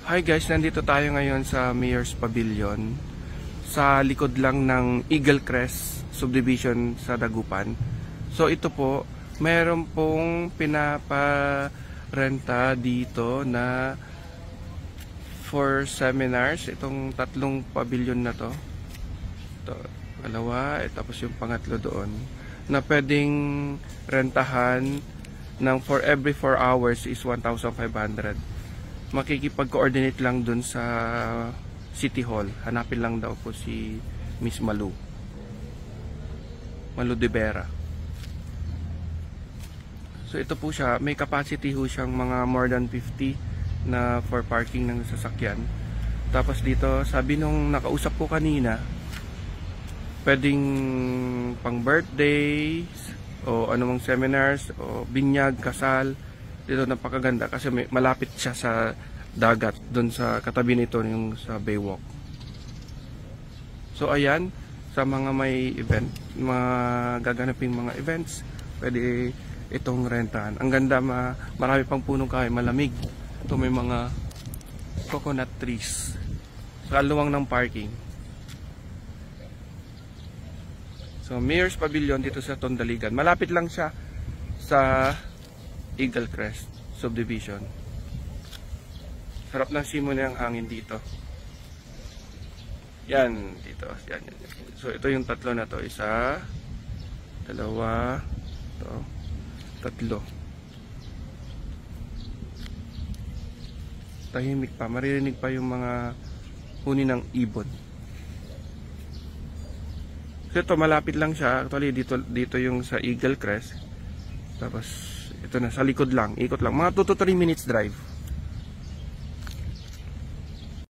Hi guys, nandito tayo ngayon sa Mayor's Pavilion sa likod lang ng Eagle Crest Subdivision sa Dagupan. So ito po, meron pong pinaparenta dito na for seminars, itong tatlong pavilion na to. Ito, dalawa, tapos yung pangatlo doon, na pwedeng rentahan ng for every 4 hours is 1,500. Makikipag-coordinate lang dun sa City Hall. Hanapin lang daw po si Miss Malu de Vera. So ito po siya, may capacity ho siyang mga more than 50 na for parking ng sasakyan. Tapos dito, sabi nung nakausap ko kanina, pwedeng pang birthdays o anumang seminars o binyag, kasal. Dito napakaganda kasi malapit siya sa dagat, doon sa katabi nito yung sa Baywalk. So ayan, sa mga may event, mga gaganaping mga events, pwede itong rentahan. Ang ganda, marami pang punong kahoy, malamig. Ito may mga coconut trees sa kaluwang ng parking. So Mayor's Pavilion dito sa Tondaligan. Malapit lang siya sa Eagle Crest Subdivision. Sarap ng simon ng hangin dito. Yan, dito. Yan. So ito yung tatlo na to. Isa, dalawa, ito, tatlo. Tahimik pa. Maririnig pa yung mga huni ng ibon. So ito, malapit lang siya. Actually, dito yung sa Eagle Crest. Tapos ito na, sa likod lang, ikot lang, mga 2 to 3 minutes drive.